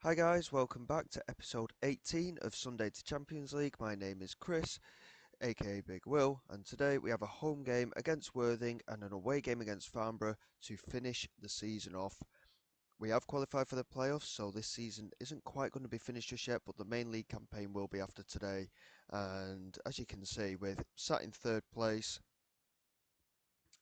Hi guys, welcome back to episode 18 of Sunday to Champions League. My name is Chris, aka Big Will, and today we have a home game against Worthing and an away game against Farnborough to finish the season off. We have qualified for the playoffs, so this season isn't quite going to be finished just yet, but the main league campaign will be after today. And as you can see, we're sat in third place.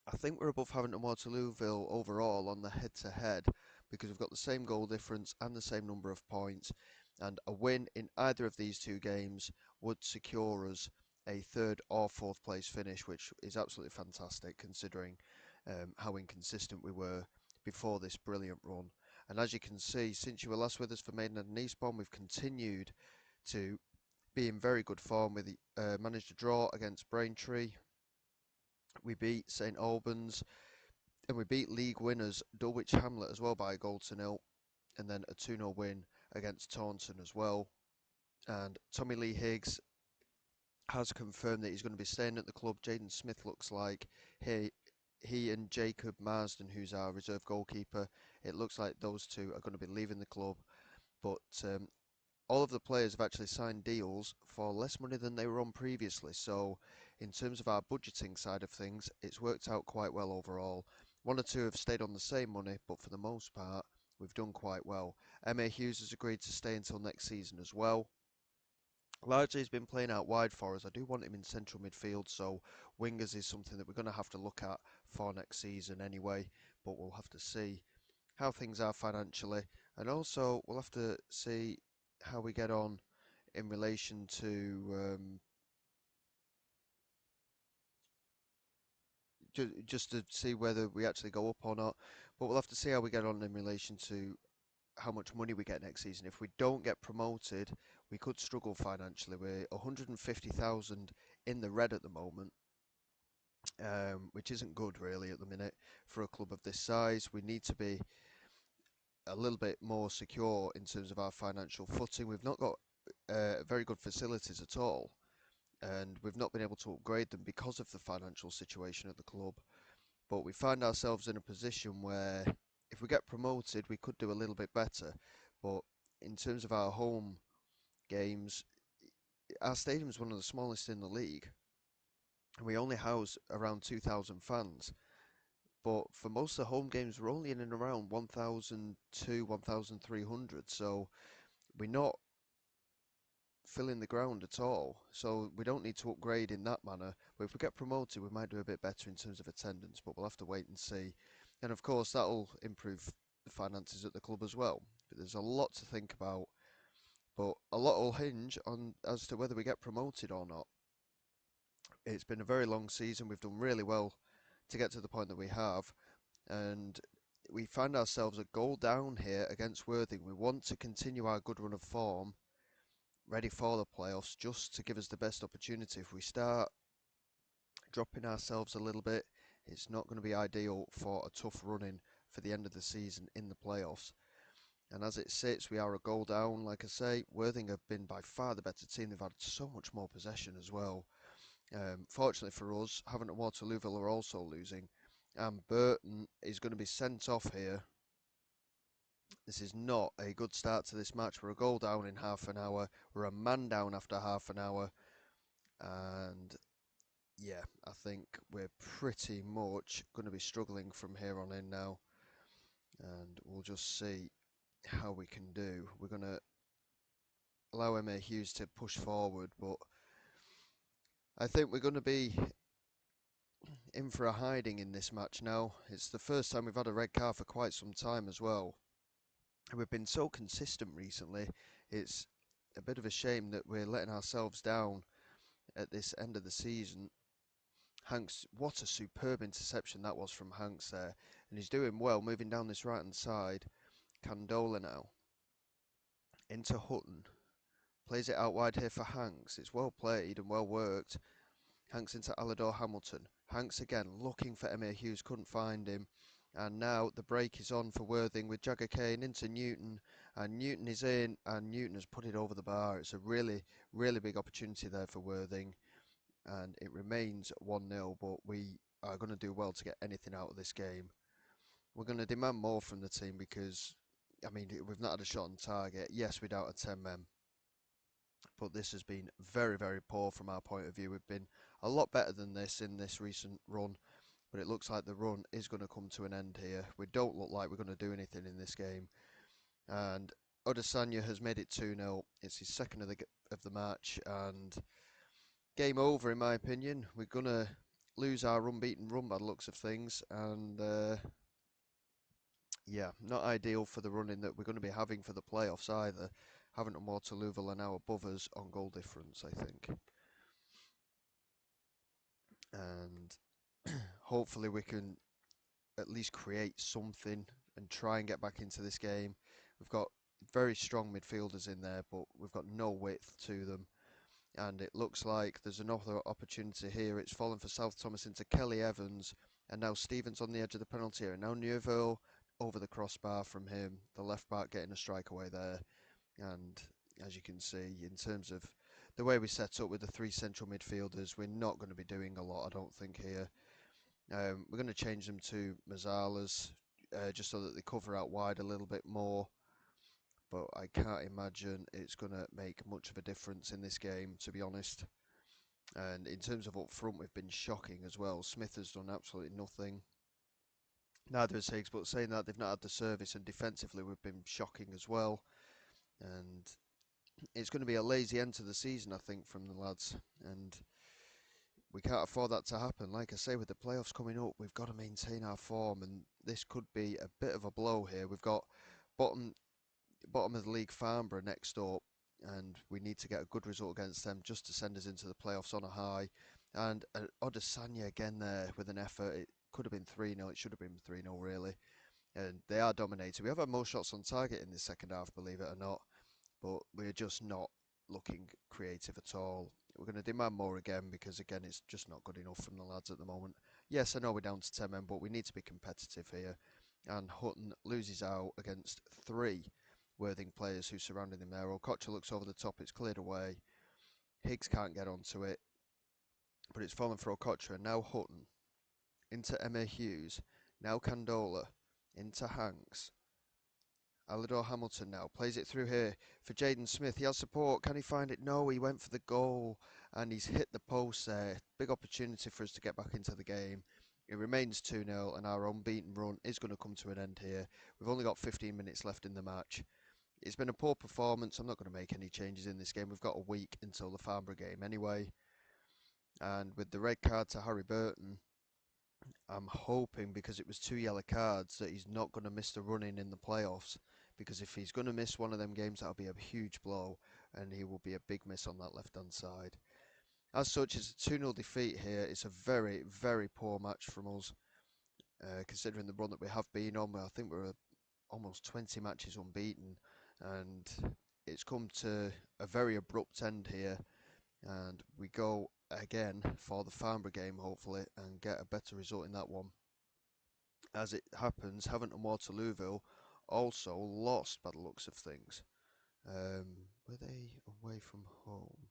I think we're above Havant and Waterlooville overall on the head-to-head because we've got the same goal difference and the same number of points, and a win in either of these two games would secure us a third or fourth place finish, which is absolutely fantastic considering how inconsistent we were before this brilliant run. And as you can see, since you were last with us for Maidenhead and Eastbourne, we've continued to be in very good form. We managed to draw against Braintree, we beat St Albans, and we beat league winners Dulwich Hamlet as well by a goal to nil, and then a 2-0 win against Taunton as well. And Tommy Lee Higgs has confirmed that he's going to be staying at the club. Jaden Smith looks like he and Jacob Marsden, who's our reserve goalkeeper, it looks like those two are going to be leaving the club. But all of the players have actually signed deals for less money than they were on previously. So in terms of our budgeting side of things, it's worked out quite well overall. One or two have stayed on the same money, but for the most part, we've done quite well. M.A. Hughes has agreed to stay until next season as well. Largely he's been playing out wide for us. I do want him in central midfield, so wingers is something that we're going to have to look at for next season anyway, but we'll have to see how things are financially, and also we'll have to see how we get on in relation to just to see whether we actually go up or not. But we'll have to see how we get on in relation to how much money we get next season. If we don't get promoted, we could struggle financially. We're 150,000 in the red at the moment, which isn't good really at the minute for a club of this size. We need to be a little bit more secure in terms of our financial footing. We've not got very good facilities at all, and we've not been able to upgrade them because of the financial situation at the club. But we find ourselves in a position where if we get promoted, we could do a little bit better. But in terms of our home games, our stadium is one of the smallest in the league, and we only house around 2,000 fans. But for most of the home games, we're only in and around 1,200, 1,300. So we're not filling the ground at all. So we don't need to upgrade in that manner. But if we get promoted, we might do a bit better in terms of attendance. But we'll have to wait and see. And of course, that'll improve the finances at the club as well. But there's a lot to think about. But a lot will hinge on as to whether we get promoted or not. It's been a very long season. We've done really well to get to the point that we have. And we find ourselves a goal down here against Worthing. We want to continue our good run of form, ready for the playoffs, just to give us the best opportunity. If we start dropping ourselves a little bit, it's not going to be ideal for a tough run in for the end of the season in the playoffs. And as it sits, we are a goal down. Like I say, Worthing have been by far the better team. They've had so much more possession as well. Fortunately for us, Havant and Waterlooville are also losing. And Burton is going to be sent off here. This is not a good start to this match. We're a goal down in half an hour. We're a man down after half an hour. And yeah, I think we're pretty much going to be struggling from here on in now. And we'll just see how we can do. We're going to allow M.A. Hughes to push forward, but I think we're going to be in for a hiding in this match now. It's the first time we've had a red card for quite some time as well. We've been so consistent recently. It's a bit of a shame that we're letting ourselves down at this end of the season. Hanks, what a superb interception that was from Hanks there. And he's doing well, moving down this right hand side. Candola now. Into Hutton. Plays it out wide here for Hanks. It's well played and well worked. Hanks into Alador Hamilton. Hanks again looking for Emir Hughes, couldn't find him. And now the break is on for Worthing with Jagger Kane into Newton. And Newton is in, and Newton has put it over the bar. It's a really, really big opportunity there for Worthing. And it remains 1-0, but we are going to do well to get anything out of this game. We're going to demand more from the team because I mean, we've not had a shot on target. Yes, we're down to 10 men, but this has been very, very poor from our point of view. We've been a lot better than this in this recent run, but it looks like the run is going to come to an end here. We don't look like we're going to do anything in this game, and Odesanya has made it 2-0. It's his second of the match, and game over in my opinion. We're going to lose our unbeaten run by the looks of things, and yeah, not ideal for the running that we're going to be having for the playoffs either. Having Waterlooville are now above us on goal difference, I think. And hopefully we can at least create something and try and get back into this game. We've got very strong midfielders in there, but we've got no width to them. And it looks like there's another opportunity here. It's fallen for South Thomas into Kelly Evans, and now Stevens on the edge of the penalty area. Now Neuville over the crossbar from him, the left back getting a strike away there. And as you can see, in terms of the way we set up with the three central midfielders, we're not going to be doing a lot, I don't think, here. We're going to change them to Mazzalas, just so that they cover out wide a little bit more. But I can't imagine it's going to make much of a difference in this game, to be honest. And in terms of up front, we've been shocking as well. Smith has done absolutely nothing. Neither has Higgs, but saying that, they've not had the service, and defensively we've been shocking as well. And it's going to be a lazy end to the season, I think, from the lads. And we can't afford that to happen. Like I say, with the playoffs coming up, we've got to maintain our form, and this could be a bit of a blow here. We've got bottom of the league Farnborough next up, and we need to get a good result against them just to send us into the playoffs on a high. And Odesanya again there with an effort. It could have been 3-0. It should have been 3-0 really. And they are dominating. We have had more shots on target in this second half, believe it or not, but we're just not looking creative at all. We're going to demand more again because, again, it's just not good enough from the lads at the moment. Yes, I know we're down to 10 men, but we need to be competitive here. And Hutton loses out against 3 Worthing players who surrounded him there. Okocha looks over the top, it's cleared away. Higgs can't get onto it, but it's fallen for Okocha. And now Hutton into Emma Hughes. Now Candola into Hanks. Alador Hamilton now plays it through here for Jaden Smith. He has support. Can he find it? No, he went for the goal and he's hit the post there. Big opportunity for us to get back into the game. It remains 2-0 and our unbeaten run is going to come to an end here. We've only got 15 minutes left in the match. It's been a poor performance. I'm not going to make any changes in this game. We've got a week until the Farnborough game anyway. And with the red card to Harry Burton, I'm hoping, because it was 2 yellow cards, that he's not going to miss the run-in the playoffs. Because if he's going to miss one of them games, that'll be a huge blow, and he will be a big miss on that left-hand side. As such, it's a 2-0 defeat here. It's a very, very poor match from us, considering the run that we have been on. I think we're almost 20 matches unbeaten, and it's come to a very abrupt end here. And we go again for the Farnborough game, hopefully, and get a better result in that one. As it happens, Havant and Waterlooville also lost by the looks of things. Were they away from home?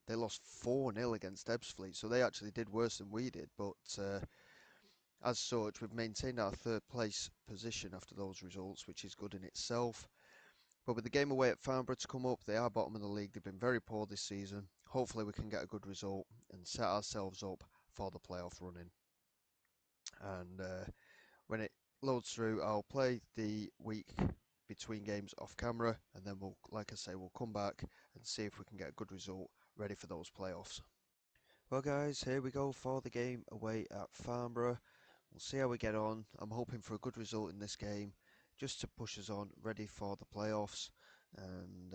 They lost 4-0 against Ebbsfleet, so they actually did worse than we did. But as such, we've maintained our third place position after those results, which is good in itself. But with the game away at Farnborough to come up, they are bottom of the league. They've been very poor this season. Hopefully we can get a good result and set ourselves up for the playoff running. And when it loads through, I'll play the week between games off camera, and then we'll, like I say, we'll come back and see if we can get a good result ready for those playoffs. Well guys, here we go for the game away at Farnborough. We'll see how we get on. I'm hoping for a good result in this game, just to push us on, ready for the playoffs. And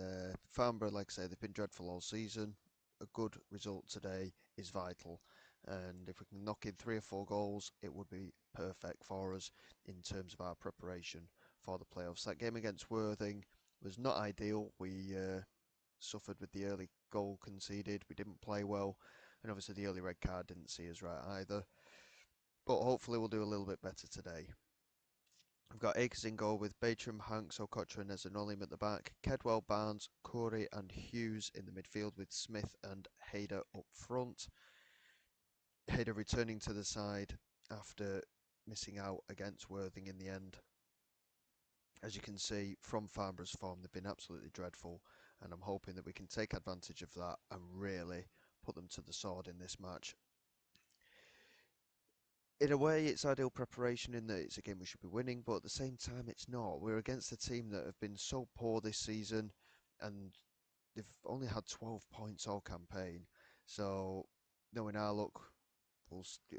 Farnborough, like I say, they've been dreadful all season. A good result today is vital. And if we can knock in 3 or 4 goals, it would be perfect for us in terms of our preparation for the playoffs. That game against Worthing was not ideal. We suffered with the early goal conceded. We didn't play well. And obviously the early red card didn't see us right either. But hopefully we'll do a little bit better today. We've got Akers in goal with Batram, Hanks, Okocha and Ezanolim at the back. Kedwell, Barnes, Corey and Hughes in the midfield with Smith and Hayder up front. Hayder returning to the side after missing out against Worthing in the end. As you can see from Farnborough's form, they've been absolutely dreadful, and I'm hoping that we can take advantage of that and really put them to the sword in this match. In a way, it's ideal preparation in that it's a game we should be winning, but at the same time, it's not. We're against a team that have been so poor this season, and they've only had 12 points all campaign. So, knowing our luck,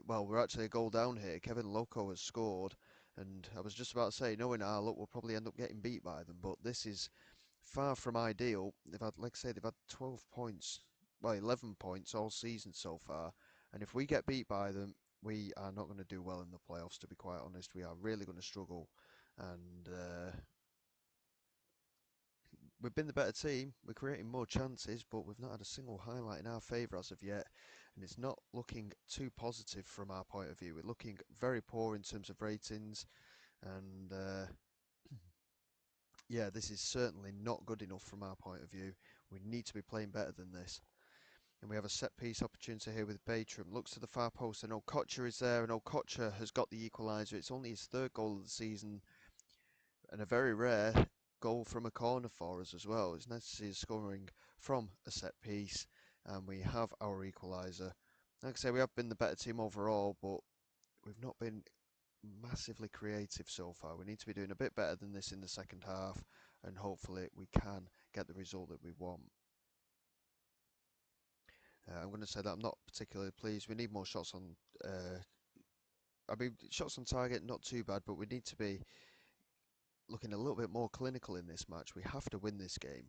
well, we're actually a goal down here. Kevin Loco has scored, and I was just about to say, knowing our luck, we'll probably end up getting beat by them. But this is far from ideal. They've had, like I say, they've had 12 points, well, 11 points all season so far. And if we get beat by them, we are not going to do well in the playoffs, to be quite honest. We are really going to struggle. And we've been the better team. We're creating more chances, but we've not had a single highlight in our favour as of yet. And it's not looking too positive from our point of view. We're looking very poor in terms of ratings. And yeah, this is certainly not good enough from our point of view. We need to be playing better than this. And we have a set piece opportunity here with Batram. Looks to the far post and Okocha is there, and Okocha has got the equaliser. It's only his third goal of the season and a very rare goal from a corner for us as well. It's nice to see us scoring from a set piece, and we have our equaliser. Like I say, we have been the better team overall, but we've not been massively creative so far. We need to be doing a bit better than this in the second half, and hopefully we can get the result that we want. I'm going to say that I'm not particularly pleased. We need more shots on. I mean, shots on target, not too bad, but we need to be looking a little bit more clinical in this match. We have to win this game,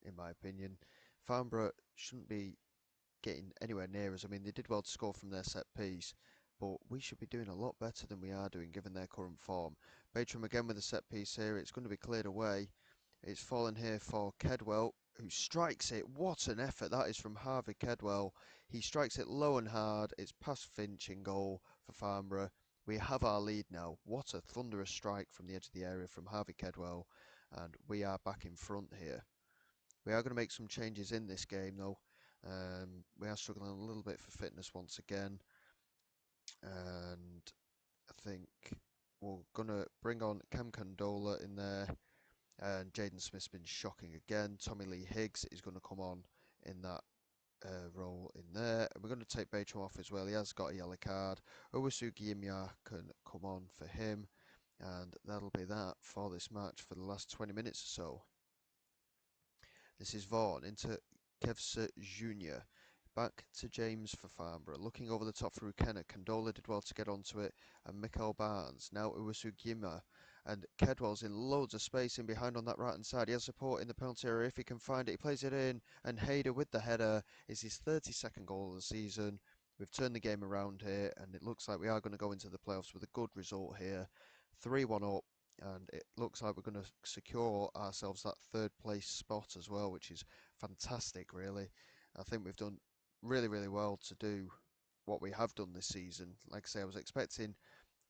in my opinion. Farnborough shouldn't be getting anywhere near us. I mean, they did well to score from their set piece, but we should be doing a lot better than we are doing given their current form. Batram again with a set piece here. It's going to be cleared away. It's fallen here for Kedwell, who strikes it. What an effort that is from Harvey Kedwell. He strikes it low and hard. It's past Finch in goal for Farnborough. We have our lead now. What a thunderous strike from the edge of the area from Harvey Kedwell. And we are back in front here. We are going to make some changes in this game though. We are struggling a little bit for fitness once again. And I think we're going to bring on Cam Condola in there. And Jaden Smith's been shocking again. Tommy Lee Higgs is going to come on in that role in there. And we're going to take Batram off as well. He has got a yellow card. Owusu Giyimya can come on for him. And that'll be that for this match for the last 20 minutes or so. This is Vaughan into Kevsa Jr. Back to James for Farnborough. Looking over the top through Kenner. Condola did well to get onto it. And Mikael Barnes. Now Owusu Giyimya. And Kedwell's in loads of space in behind on that right hand side. He has support in the penalty area if he can find it. He plays it in, and Hayder with the header is his 32nd goal of the season. We've turned the game around here, and it looks like we are going to go into the playoffs with a good result here. 3-1 up, and it looks like we're going to secure ourselves that third place spot as well, which is fantastic, really. I think we've done really, really well to do what we have done this season. Like I say, I was expecting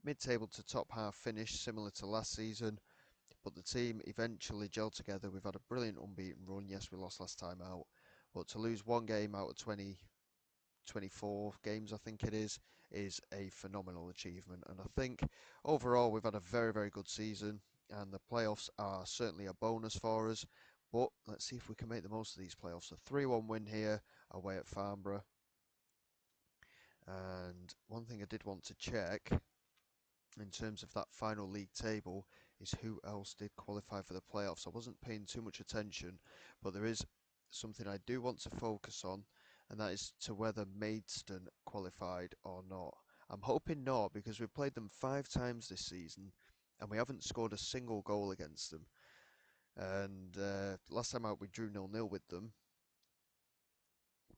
mid-table to top half finish, similar to last season, but the team eventually gelled together. We've had a brilliant unbeaten run. Yes, we lost last time out, but to lose one game out of 24 games, I think it is a phenomenal achievement. And I think overall we've had a very, very good season, and the playoffs are certainly a bonus for us. But let's see if we can make the most of these playoffs. A 3-1 win here away at Farnborough. And one thing I did want to check in terms of that final league table is who else did qualify for the playoffs. I wasn't paying too much attention, but there is something I do want to focus on, and that is to whether Maidstone qualified or not. I'm hoping not, because we've played them 5 times this season and we haven't scored a single goal against them. And last time out we drew 0-0 with them,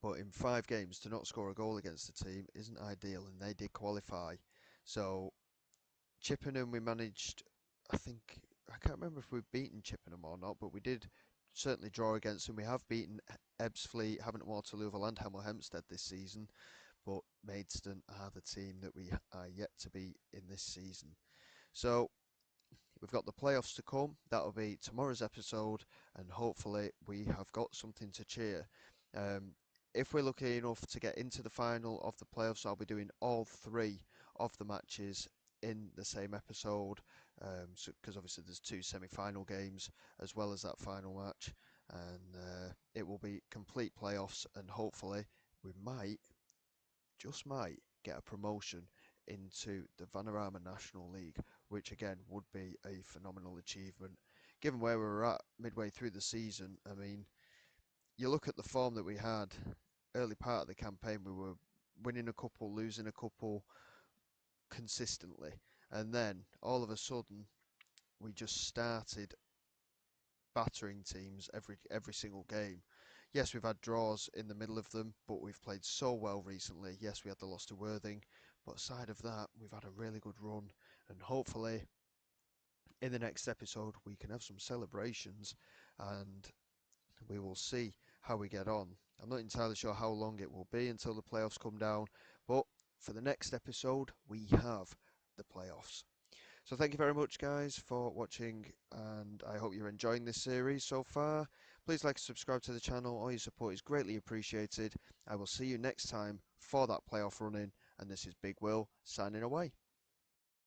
but in 5 games to not score a goal against the team isn't ideal, and they did qualify. So Chippenham, we managed, I think, I can't remember if we've beaten Chippenham or not, but we did certainly draw against them. We have beaten Ebbsfleet, Haven't Waterloo and Hemel Hempstead this season, but Maidstone are the team that we are yet to beat in this season. So we've got the playoffs to come. That'll be tomorrow's episode, and hopefully we have got something to cheer. If we're lucky enough to get into the final of the playoffs, I'll be doing all 3 of the matches in the same episode, because obviously there's two semi-final games as well as that final match, and it will be complete playoffs, and hopefully we might, just might, get a promotion into the Vanarama National League, which again would be a phenomenal achievement. Given where we were at midway through the season, I mean, you look at the form that we had early part of the campaign, we were winning a couple, losing a couple consistently, and then all of a sudden we just started battering teams every single game. Yes, we've had draws in the middle of them, but we've played so well recently. Yes, we had the loss to Worthing, but aside of that, we've had a really good run, and hopefully in the next episode we can have some celebrations, and we will see how we get on. I'm not entirely sure how long it will be until the playoffs come down, but for the next episode we have the playoffs. So thank you very much, guys, for watching, and I hope you're enjoying this series so far. Please like and subscribe to the channel. All your support is greatly appreciated. I will see you next time for that playoff run-in, and this is Big Will signing away.